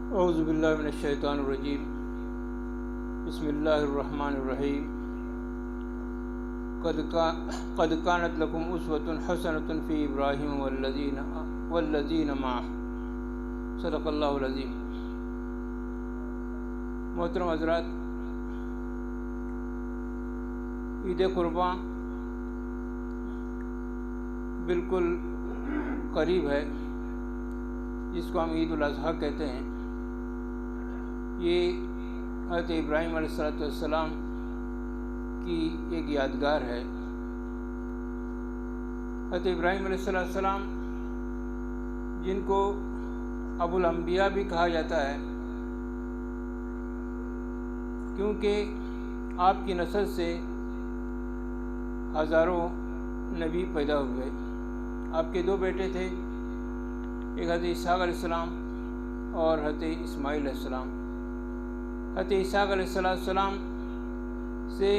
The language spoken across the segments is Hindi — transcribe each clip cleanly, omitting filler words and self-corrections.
औज़ु बिल्लाहि मिनश शैतानिर रजीम। बिस्मिल्लाहिर रहमानिर रहीम। क़द कानत लकुम उस्वतुन हसनतुन फ़ी इब्राहीम वल्लज़ीना मअहु। सदक़ल्लाहुल अज़ीम। मोहतरम हज़रात, ईद क़ुरबान बिल्कुल करीब है, जिसको हम ईद उल अज़हा कहते हैं। ये हज़रत इब्राहीम अलैहिस्सलाम की एक यादगार है। हज़रत इब्राहीम अलैहिस्सलाम, जिनको अबुल अंबिया भी कहा जाता है, क्योंकि आपकी नस्ल से हज़ारों नबी पैदा हुए। आपके दो बेटे थे, एक हज़रत इसहाक़ अलैहिस्सलाम और हज़रत इस्माईल अलैहिस्सलाम। हज़रत इसहाक़ अलैहिस्सलाम से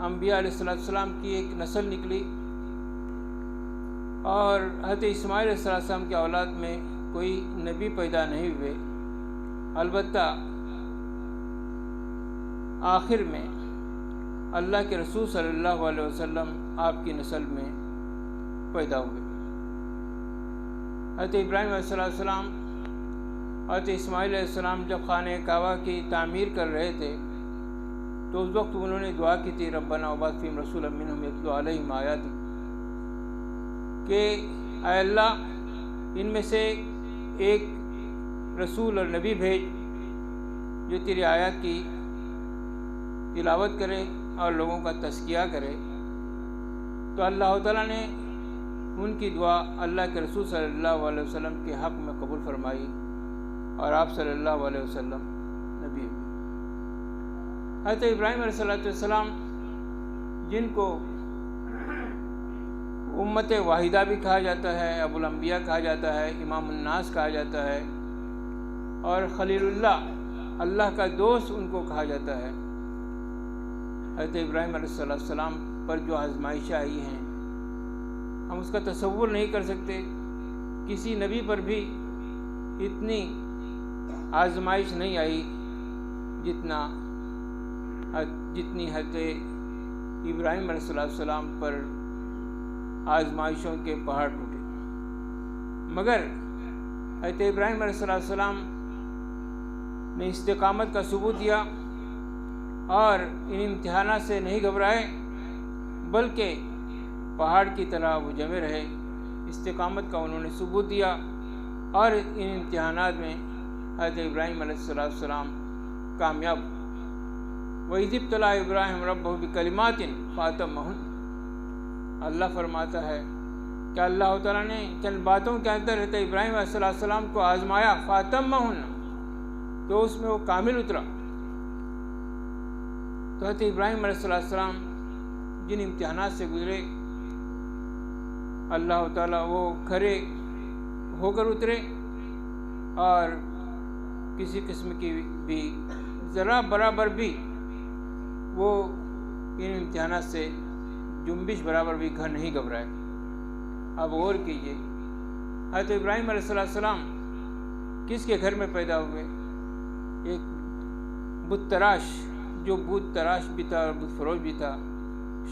अंबिया अलैहिस्सलाम की एक नस्ल निकली, और हज़रत इस्माईल अलैहिस्सलाम की औलाद में कोई नबी पैदा नहीं हुए। अलबत्ता आखिर में अल्लाह के रसूल सल्लल्लाहु अलैहि वसल्लम आपकी नस्ल में पैदा हुए। हज़रत इब्राहीम अलैहिस्सलाम, हज़रत इस्माईल अलैहिस्सलाम जब खाने काबा की तामीर कर रहे थे, तो उस वक्त उन्होंने दुआ की थी, रब्बना वबअथ फ़ीहिम रसूलन मिनहुम यतलू अलैहिम आयातिक, कि ऐ अल्लाह, इनमें से एक रसूल और नबी भेज जो तेरी आयत की तिलावत करे और लोगों का तज़किया करे। तो अल्लाह ताला ने उनकी दुआ अल्लाह के रसूल सल्लल्लाहु अलैहि वसल्लम के हक़ में कबूल फरमाई, और आप सल्लल्लाहु अलैहि वसल्लम नबी हुए। हज़रत इब्राहीम अलैहिस्सलाम, जिनको उम्मत वाहिदा भी कहा जाता है, अबुल अंबिया कहा जाता है, इमामुन नास कहा जाता है, और खलीलुल्लाह, अल्लाह का दोस्त उनको कहा जाता है। हज़रत इब्राहीम अलैहिस्सलाम पर जो आज़माइशें आई हैं, हम उसका तसव्वुर नहीं कर सकते। किसी नबी पर भी इतनी आज़माइश नहीं आई जितनी हज़रत इब्राहीम अलैहिस्सलाम पर आज़माइशों के पहाड़ टूटे। मगर हज़रत इब्राहीम अलैहिस्सलाम ने इस्तिकामत का सबूत दिया, और इन इम्तिहानात से नहीं घबराए, बल्कि पहाड़ की तरह वो जमे रहे। इस्तिकामत का उन्होंने सबूत दिया, और इन इम्तिहानात में हज़रत इब्राहीम अलैहिस्सलाम कामयाब। वइज़ इब्तला इब्राहीम रब्बहु बिकलिमातिन फ़अतम्महुन। अल्लाह फरमाता है कि अल्लाह ताला ने चंद बातों के अंदर हज़रत इब्राहीम अलैहिस्सलाम को आज़माया, फ़अतम्महुन, तो उसमें वो कामिल उतरा। तो हज़रत इब्राहीम अलैहिस्सलाम जिन इम्तिहानात से गुजरे, अल्लाह ताला वो खरे होकर उतरे, और किसी किस्म की भी ज़रा बराबर भी वो इन इम्तिहानात से जुम्बिश बराबर भी घर नहीं घबराए। अब गौर कीजिए, हज़रत इब्राहीम अलैहिस्सलाम किसके घर में पैदा हुए? एक बुत तराश, जो बुत तराश भी था और बुत फरोश भी था,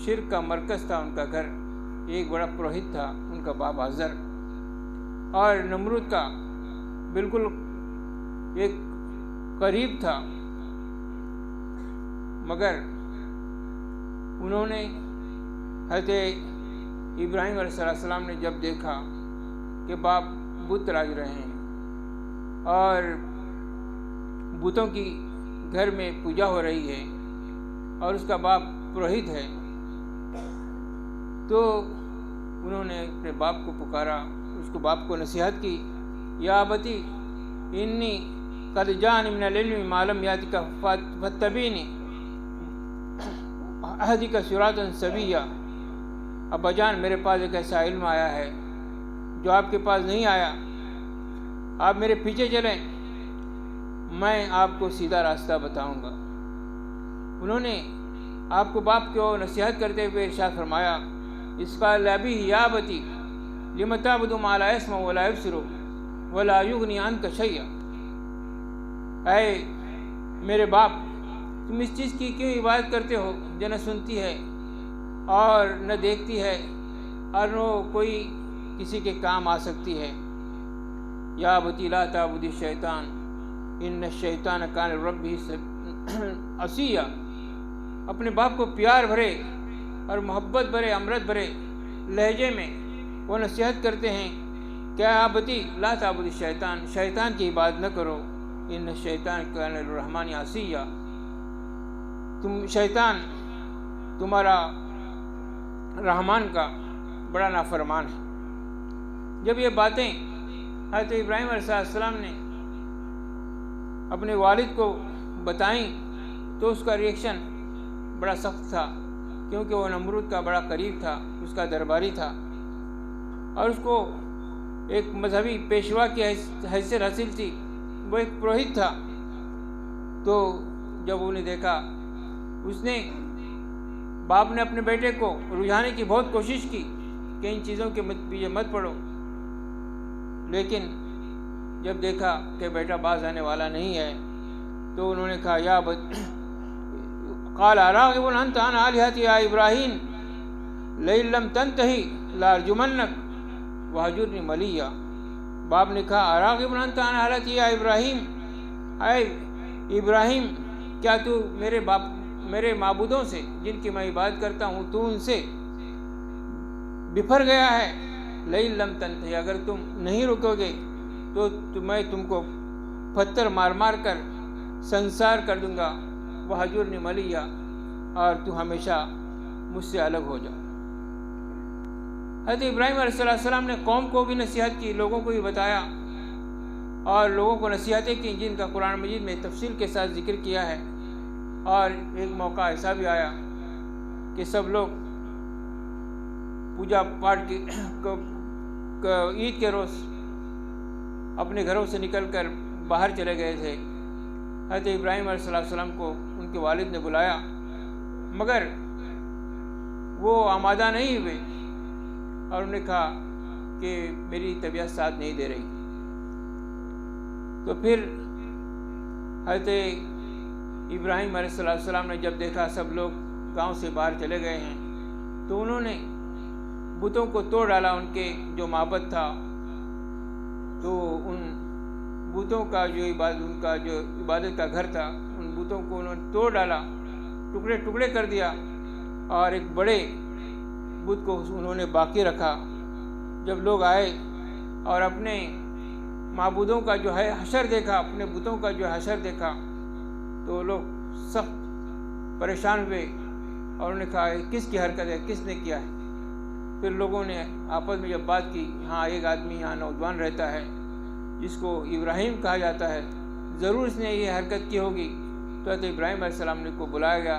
शिर्क का मरकज़ था उनका घर। एक बड़ा पुरोहित था उनका बाप आज़र, और नमरूद का बिल्कुल एक करीब था। मगर उन्होंने हज़रत इब्राहीम अलैहिस्सलाम ने जब देखा कि बाप बुत राज रहे हैं और बुतों की घर में पूजा हो रही है, और उसका बाप पुरोहित है, तो उन्होंने अपने बाप को पुकारा, उसको बाप को नसीहत की, या अबती इन्नी क़द जाअनी मिनल इल्मि मा लम यातिका फत्तबीनी अहदिका सिरातन सविय्या। अब्बाजान, मेरे पास एक ऐसा इल्म आया है जो आपके पास नहीं आया, आप मेरे पीछे चलें, मैं आपको सीधा रास्ता बताऊंगा। उन्होंने आपको बाप को नसीहत करते हुए इरशाद फरमाया, इसका लबी या बती लिम तअबुदु मा ला यस्मअ व ला युबसिरु वला युगनी अन्का शैया। ऐ मेरे बाप, तुम इस चीज़ की क्यों इबादत करते हो जो न सुनती है और न देखती है और न कोई किसी के काम आ सकती है। या अबती ला ताबुदी शैतान इन्न शैतान कान रब्बी असिया। अपने बाप को प्यार भरे और मोहब्बत भरे अमृत भरे लहजे में वो नसीहत करते हैं, क्या अबती ला ताबुदी शैतान, शैतान की इबादत न करो, इन्न शैतान कान रहमान असिया, तुम शैतान तुम्हारा रहमान का बड़ा नाफरमान है। जब ये बातें हज़रत इब्राहीम अलैहिस्सलाम ने अपने वालिद को बताई तो उसका रिएक्शन बड़ा सख्त था, क्योंकि वो नमरूद का बड़ा करीब था, उसका दरबारी था और उसको एक मजहबी पेशवा की हैसियत हासिल थी, वो एक पुरोहित था। तो जब उन्हें देखा, उसने बाप ने अपने बेटे को रुझाने की बहुत कोशिश की कि इन चीज़ों के पीछे मत पड़ो, लेकिन जब देखा कि बेटा बाज आने वाला नहीं है तो उन्होंने कहा, या क़ाल अराग़िबुन अन्ता अन आलिहती या इब्राहीम लइन लम तंतही लारजुमन्नक वहजुरनी मलिया। बाप ने कहा, अराग़िबुन अन्ता अन आलिहती या इब्राहीम, ऐ इब्राहीम, क्या तू मेरे माबूदों से जिनकी मैं इबादत करता हूँ, तू उनसे बिफर गया है। लइन लम तंतही, अगर तुम नहीं रुकोगे तो मैं तुमको पत्थर मार मार कर संसार कर दूंगा, वहजुरनी मलिया, और तू हमेशा मुझसे अलग हो जा। हज़रत इब्राहीम अलैहिस्सलाम ने कौम को भी नसीहत की, लोगों को भी बताया और लोगों को नसीहतें की जिनका कुरान मजीद में तफसील के साथ जिक्र किया है। और एक मौका ऐसा भी आया कि सब लोग पूजा पाठ की ईद के रोज़ अपने घरों से निकलकर बाहर चले गए थे। हज़रत इब्राहीम अलैहिस्सलाम को उनके वालिद ने बुलाया, मगर वो आमादा नहीं हुए और उन्हें कहा कि मेरी तबीयत साथ नहीं दे रही। तो फिर हज़रत इब्राहीम अलैहिस्सलाम ने जब देखा सब लोग गांव से बाहर चले गए हैं, तो उन्होंने बुतों को तोड़ डाला, उनके जो माबद था, तो उन बुतों का उनका जो इबादत का घर था, उन बुतों को उन्होंने तोड़ डाला, टुकड़े टुकड़े कर दिया और एक बड़े बुत को उन्होंने बाकी रखा। जब लोग आए और अपने माबूदों का जो है हशर देखा, अपने बुतों का जो हशर देखा, तो लोग सख्त परेशान हुए और उन्होंने कहा, किसकी हरकत है, किसने किया है। फिर लोगों ने आपस में जब बात की, हाँ एक आदमी यहाँ नौजवान रहता है जिसको इब्राहीम कहा जाता है, ज़रूर इसने ये हरकत की होगी। तो हज़रत इब्राहीम अलैहिस्सलाम को बुलाया गया।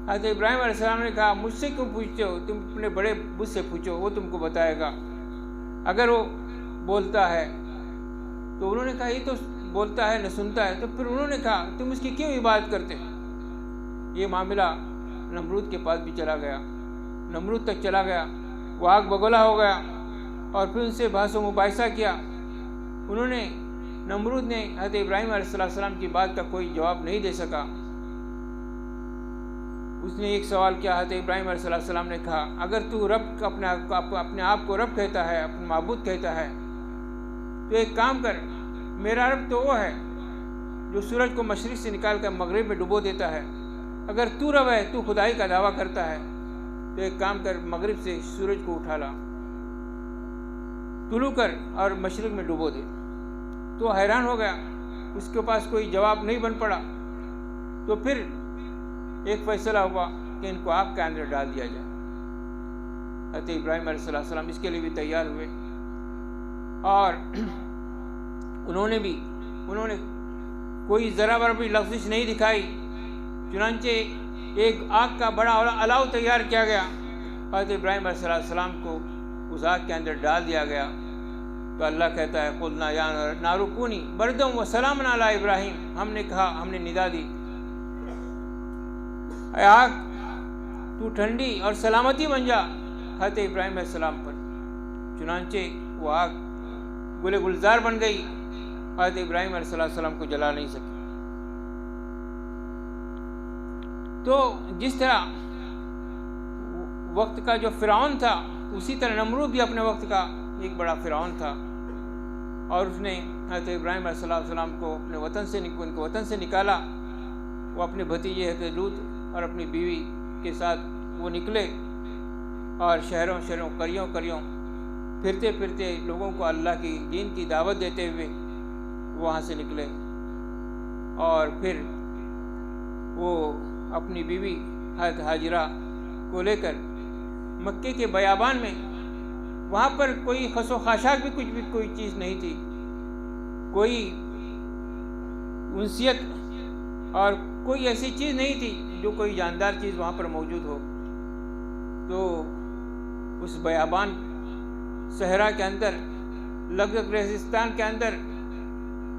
हज़रत इब्राहीम अलैहिस्सलाम ने कहा, मुझसे क्यों पूछते हो, तुम अपने बड़े बुत से पूछो, वो तुमको बताएगा। अगर वो बोलता है तो उन्होंने कहा, ये तो बोलता है न सुनता है। तो फिर उन्होंने कहा, तुम उसकी क्यों इबादत करते। ये मामला नमरूद के पास भी चला गया, नमरूद तक चला गया, वो आग बगोला हो गया और फिर उनसे बहस व मुबाहिसा किया। उन्होंने नमरूद ने हज़रत इब्राहीम अलैहिस्सलाम की बात का कोई जवाब नहीं दे सका। उसने एक सवाल किया, हज़रत इब्राहीम अलैहिस्सलाम ने कहा, अगर तू रब अपने आप को रब कहता है, अपने माबूद कहता है, तो एक काम कर, मेरा रब तो वो है जो सूरज को मशरिक से निकाल कर मगरिब में डुबो देता है। अगर तू रब है, तू खुदाई का दावा करता है, तो एक काम कर, मगरिब से सूरज को उठा ला, तुलू कर और मशरिक में डुबो दे। तो हैरान हो गया, उसके पास कोई जवाब नहीं बन पड़ा। तो फिर एक फैसला हुआ कि इनको आग के अंदर डाल दिया जाए। हज़रत इब्राहीम अलैहिस्सलाम इसके लिए भी तैयार हुए और उन्होंने कोई ज़रा बर भी लफ्ज़िश नहीं दिखाई। चुनांचे एक आग का बड़ा अलाव तैयार किया गया, हज़रत इब्राहीम अलैहिस्सलाम को उस आग के अंदर डाल दिया गया। तो अल्लाह कहता है, क़ुलना या नारु कूनी बरदम व सलामन अला इब्राहीम, हमने कहा, हमने निदा दी, आग तू ठंडी और सलामती बन जा हज़रत इब्राहीम अलैहिस्सलाम पर। चुनांचे वो आग गुले गुलजार बन गई, हज़रत इब्राहीम अलैहिस्सलाम को जला नहीं सकी। तो जिस तरह वक्त का जो फिरौन था, उसी तरह नमरूद भी अपने वक्त का एक बड़ा फिरौन था, और उसने हज़रत इब्राहीम अलैहिस्सलाम को अपने उनके वतन से निकाला। वो अपने भतीजे हज़रत लूत और अपनी बीवी के साथ वो निकले और शहरों करियों फिरते फिरते लोगों को अल्लाह की दीन की दावत देते हुए वहाँ से निकले। और फिर वो अपनी बीवी हज़रत हाजिरा को लेकर मक्के के बयाबान में, वहाँ पर कोई खसो खाशाक भी कोई चीज़ नहीं थी, कोई उनसियत और कोई ऐसी चीज़ नहीं थी जो कोई जानदार चीज़ वहाँ पर मौजूद हो। तो उस बयाबान सहरा के अंदर, लगभग रेगिस्तान के अंदर,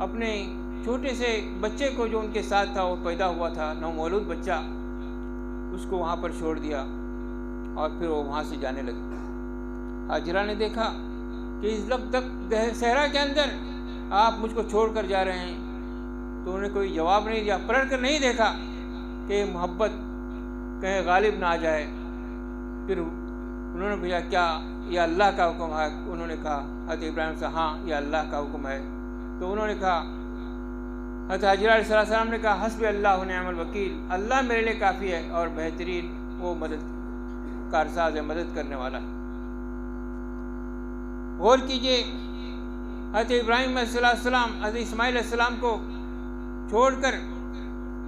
अपने छोटे से बच्चे को जो उनके साथ था, वो पैदा हुआ था नवमौलूद बच्चा, उसको वहाँ पर छोड़ दिया और फिर वो वहाँ से जाने लगे। हाजिरा ने देखा कि इस लगभग सहरा के अंदर आप मुझको छोड़ कर जा रहे हैं, तो उन्होंने कोई जवाब नहीं दिया, पलट कर नहीं देखा कि मोहब्बत कहीं गालिब ना आ जाए। फिर उन्होंने पूछा, क्या यह अल्लाह का हुक्म है? उन्होंने कहा हज़रत इब्राहीम से, हाँ यह अल्लाह का हुक्म है। तो उन्होंने कहा, हज़रत हाजिरा अलैहिस्सलाम ने कहा, हस्बी अल्लाह व निअमल वकील, अल्लाह मेरे लिए काफ़ी है और बेहतरीन वो मदद कारसाज है, मदद करने वाला है। गौर कीजिए, हज़रत इब्राहीम अलैहिस्सलाम हज़रत इस्माइल अलैहिस्सलाम को छोड़कर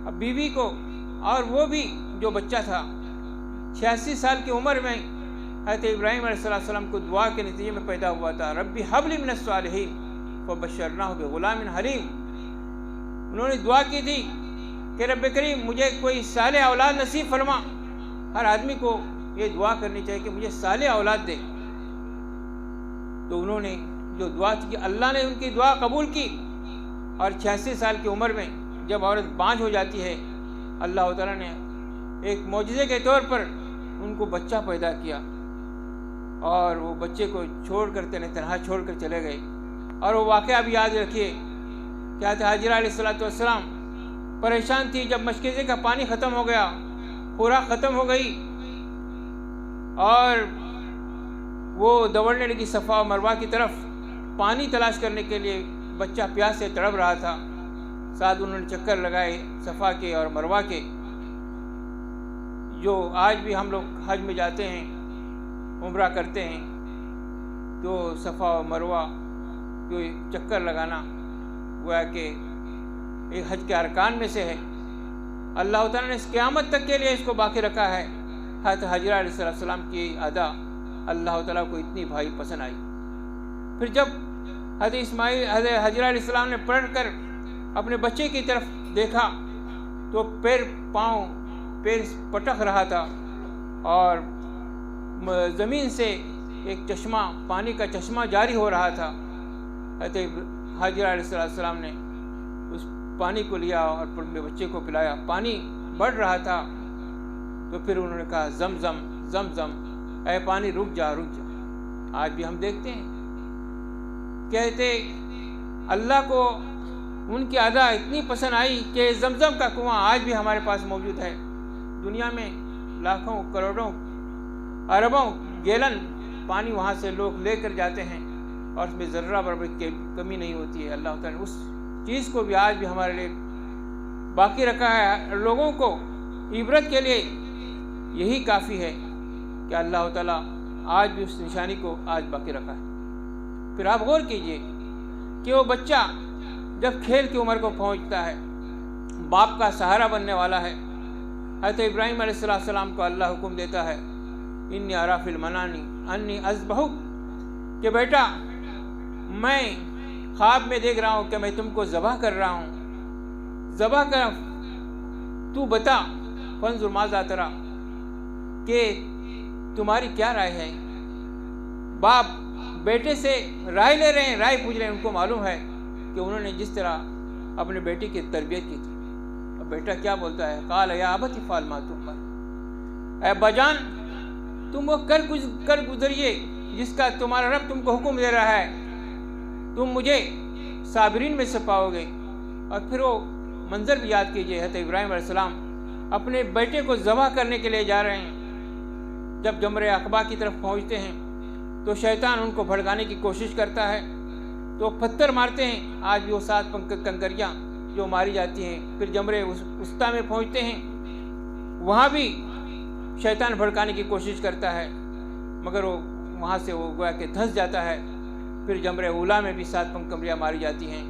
अब बीवी को, और वो भी जो बच्चा था 86 साल की उम्र में हज़रत इब्राहीम अलैहिस्सलाम को दुआ के नतीजे में पैदा हुआ था। रब्बी हबली मिनस सालिहीन फबश्शरनाहु बिग़ुलामिन हलीम। उन्होंने दुआ की थी कि रब्बे करीम मुझे कोई साले औलाद नसीब फरमा। हर आदमी को ये दुआ करनी चाहिए कि मुझे साले औलाद दे। तो उन्होंने जो दुआ की, अल्लाह ने उनकी दुआ कबूल की, और 86 साल की उम्र में जब औरत बांझ हो जाती है, अल्लाह ताला ने एक मौजज़े के तौर पर उनको बच्चा पैदा किया, और वो बच्चे को छोड़ कर तनहा छोड़ कर चले गए। और वो वाक़या भी याद रखिए, क्या था, हाजिरा अलैहिस्सलाम परेशान थी जब मशकीज़े का पानी ख़त्म हो गया, खुराक ख़त्म हो गई, और वो दौड़ने लगी सफ़ा और मरवा की तरफ पानी तलाश करने के लिए। बच्चा प्यास से तड़प रहा था। साथ उन्होंने चक्कर लगाए सफ़ा के और मरवा के। जो आज भी हम लोग हज में जाते हैं, उम्रा करते हैं, तो सफ़ा और मरवा को चक्कर लगाना गोया कि एक हज के अरकान में से है। अल्लाह ताला ने इस क़यामत तक के लिए इसको बाकी रखा है। हज़रत हाजिरा अलैहिस्सलाम की अदा अल्लाह ताला को इतनी भाई पसंद आई। फिर जब हज़रत हाजिरा अलैहिस्सलाम ने पलट कर अपने बच्चे की तरफ देखा, तो पैर पटक रहा था, और ज़मीन से एक चश्मा, पानी का चश्मा जारी हो रहा था। हज़रत हाजिरा अलैहिस्सलाम ने उस पानी को लिया और अपने बच्चे को पिलाया। पानी बढ़ रहा था, तो फिर उन्होंने कहा, ज़मज़म ज़मज़म, ऐ पानी रुक जा रुक जा। आज भी हम देखते हैं, कहते अल्लाह को उनकी अदा इतनी पसंद आई कि ज़मज़म का कुआं आज भी हमारे पास मौजूद है। दुनिया में लाखों करोड़ों अरबों गैलन पानी वहाँ से लोग लेकर जाते हैं, और उसमें ज़र्रा बराबर की कमी नहीं होती है। अल्लाह ताला ने उस चीज़ को भी आज भी हमारे लिए बाकी रखा है। लोगों को इबरत के लिए यही काफ़ी है कि अल्लाह ताला आज भी उस निशानी को आज बाकी रखा है। फिर आप गौर कीजिए कि वो बच्चा जब खेल की उम्र को पहुंचता है, बाप का सहारा बनने वाला है। हज़रत इब्राहीम अलैहिस्सलाम को अल्लाह हुक्म देता है, इन्नी अरा फिल मनानी अन्नी अज़बहुक, कि बेटा मैं ख्वाब में देख रहा हूँ कि मैं तुमको ज़बह कर रहा हूँ। ज़बह कर, तू बता, फंजुर माज़ा तरा, कि तुम्हारी क्या राय है। बाप बेटे से राय ले रहे हैं, राय पूछ रहे हैं। उनको मालूम है कि उन्होंने जिस तरह अपने बेटी की तरबियत की थी। अब बेटा क्या बोलता है, काल या अबत फाल मा तुम, ऐ बजान तुम वो कर गुजरिए जिसका तुम्हारा रब तुमको हुक्म दे रहा है, तुम मुझे साबिरीन में से पाओगे। और फिर वो मंजर भी याद कीजिए, हज़रत इब्राहीम अलैहिस्सलाम अपने बेटे को ज़बह करने के लिए जा रहे हैं। जब जमरे अकबा की तरफ पहुंचते हैं तो शैतान उनको भड़काने की कोशिश करता है, तो पत्थर मारते हैं। आज भी वो 7 कंकरियाँ जो मारी जाती हैं। फिर जमरे उस्ता में पहुंचते हैं, वहाँ भी शैतान भड़काने की कोशिश करता है, मगर वो वहाँ से वो गोया के धंस जाता है। फिर जमरे उला में भी 7 कंकरियाँ मारी जाती हैं,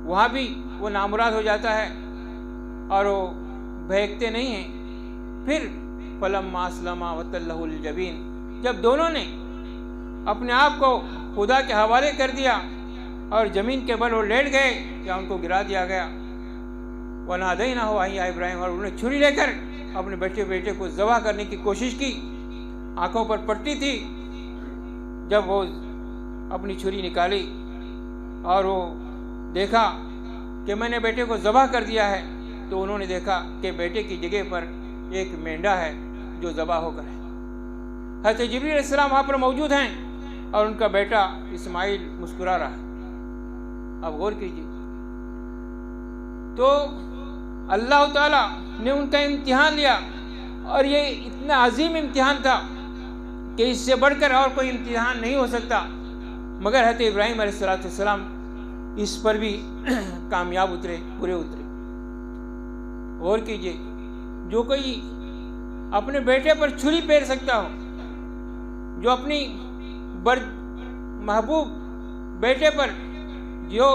वहाँ भी वो नामुराद हो जाता है और वो बहकते नहीं हैं। फिर फलम्मा अस्लमा वतल्लहुल जबीन, जब दोनों ने अपने आप को खुदा के हवाले कर दिया और ज़मीन के बल वो लेट गए, या उनको गिरा दिया गया। वनादैनाहु या इब्राहिम, और उन्हें छुरी लेकर अपने बेटे को ज़बह करने की कोशिश की। आंखों पर पट्टी थी। जब वो अपनी छुरी निकाली और वो देखा कि मैंने बेटे को ज़बह कर दिया है, तो उन्होंने देखा कि बेटे की जगह पर एक मेंढा है जो ज़बह होकर है। हज़रत जिब्रील अलैहिस्सलाम वहाँ पर मौजूद हैं और उनका बेटा इस्माइल मुस्कुरा रहा है। अब गौर कीजिए, तो अल्लाह ताला ने उनका इम्तिहान लिया, और ये इतना अजीम इम्तिहान था कि इससे बढ़कर और कोई इम्तिहान नहीं हो सकता। मगर हज़रत इब्राहीम अलैहिस्सलाम इस पर भी कामयाब उतरे, पूरे उतरे। गौर कीजिए, जो कोई अपने बेटे पर छुरी फेर सकता हो, जो अपनी महबूब बेटे पर, जो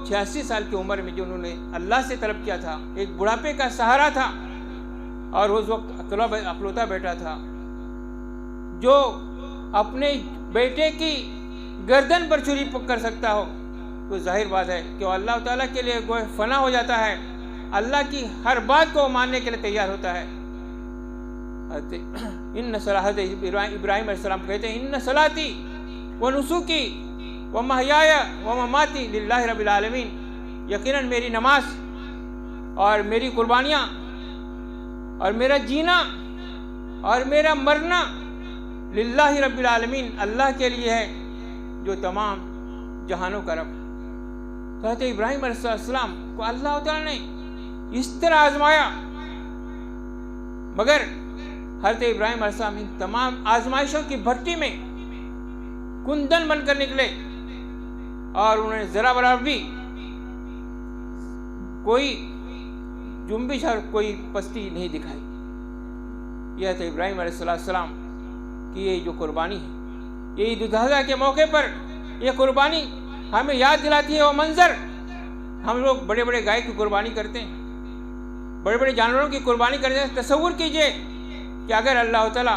86 साल की उम्र में जो उन्होंने अल्लाह से तलब किया था, एक बुढ़ापे का सहारा था और उस वक्त अकलौता बेटा था, जो अपने बेटे की गर्दन पर छुरी कर सकता हो, तो जाहिर बात है कि अल्लाह ताला के लिए गोए फना हो जाता है, अल्लाह की हर बात को मानने के लिए तैयार होता है। इन्न सलाहत इब्राहीम अलैहिस्सलाम कहते हैं, इन्न सलाती व नुसुकी व महयाया व ममाती लिल्लाहि रब्बिल आलमीन, यकीनन मेरी नमाज और मेरी कुर्बानियाँ और मेरा जीना और मेरा मरना लिल्लाहि रब्बिल आलमीन, अल्लाह के लिए है जो तमाम जहानों का रब। तो हज़रत इब्राहीम अलैहिस्सलाम को अल्लाह ताला ने इस तरह आजमाया, मगर हज़रत इब्राहीम अलैहिस्सलाम इन तमाम आजमाइशों की भट्टी में कुंदन बनकर निकले और उन्होंने जरा बराबर भी कोई जुम्बिश और कोई पस्ती नहीं दिखाई। यह तो इब्राहीम अलैहिस्सलाम की ये जो कुर्बानी है, ये ईद उल अज़हा के मौके पर यह कुर्बानी हमें याद दिलाती है वो मंजर। हम लोग बड़े बड़े गाय की कुर्बानी करते हैं, बड़े बड़े जानवरों की कुर्बानी करते हैं। तसव्वुर कीजिए कि अगर अल्लाह ताला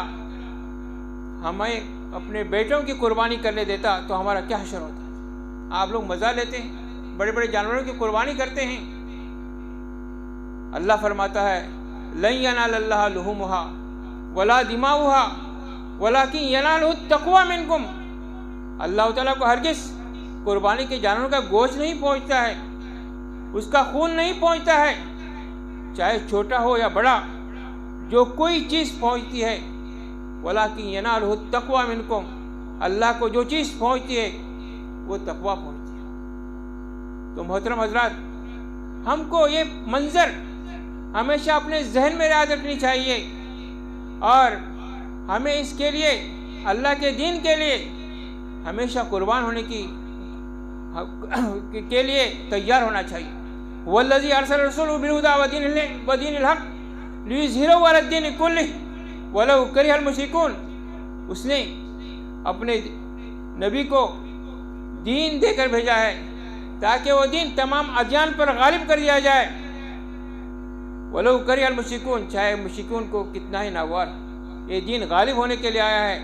हमें अपने बेटों की कुर्बानी करने देता तो हमारा क्या हश्र होता। आप लोग मज़ा लेते हैं, बड़े बड़े जानवरों की कुर्बानी करते हैं। अल्लाह फरमाता है, लन यनालल्लाह लुहुमुहा वला दिमाउहा वलाकिन यनालुहु तक़वा मिनकुम। अल्लाह ताला को हरगिज़ कुर्बानी के जानवरों का गोश्त नहीं पहुँचता है, उसका खून नहीं पहुँचता है, चाहे छोटा हो या बड़ा, जो कोई चीज़ पहुँचती है, वलाकिन यनालुहु तक़वा मिनकुम, अल्लाह को जो चीज़ पहुँचती है वो तक़वा पहुँचती है। तो मोहतरम हज़रात, हमको ये मंजर हमेशा अपने जहन में याद रखनी चाहिए और हमें इसके लिए, अल्लाह के दीन के लिए हमेशा कुर्बान होने के लिए तैयार होना चाहिए। वल्लज़ी अरसल रसूलहु बिल हुदा व दीनिल हक़ लियुज़हिरहु अला दीनि कुल्लिहि वलौ करिहल मुश्रिकून। उसने अपने नबी को दीन देकर भेजा है ताकि वो दीन तमाम अदयान पर गालिब कर दिया जाए। वलौ करिहल मुश्रिकून, चाहे मुश्रिकून को कितना ही नागवार, ये दीन गालिब होने के लिए आया है,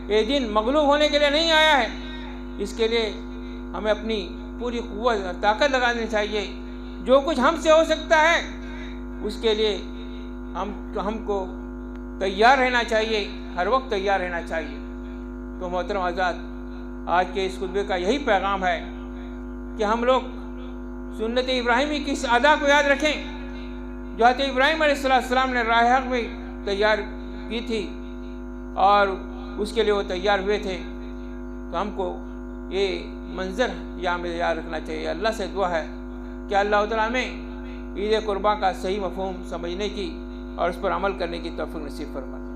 ये दीन मगलूब होने के लिए नहीं आया है। इसके लिए हमें अपनी पूरी कुव्वत और ताकत लगानी चाहिए। जो कुछ हमसे हो सकता है उसके लिए हमको तैयार रहना चाहिए, हर वक्त तैयार रहना चाहिए। तो मोहतरम आज़ाद, आज के इस खुतबे का यही पैगाम है कि हम लोग सुन्नत इब्राहिमी की इस अदा को याद रखें जो हज़रत इब्राहीम अलैहिस्सलाम ने राह हक़ में तैयार की थी और उसके लिए वो तैयार हुए थे। तो हमको ये मंजर याद रखना चाहिए। अल्लाह से दुआ है कि अल्लाह ताला हमें ईद कुर्बान का सही मफ़हूम समझने की और उस पर अमल करने की तौफीक नसीब फरमा।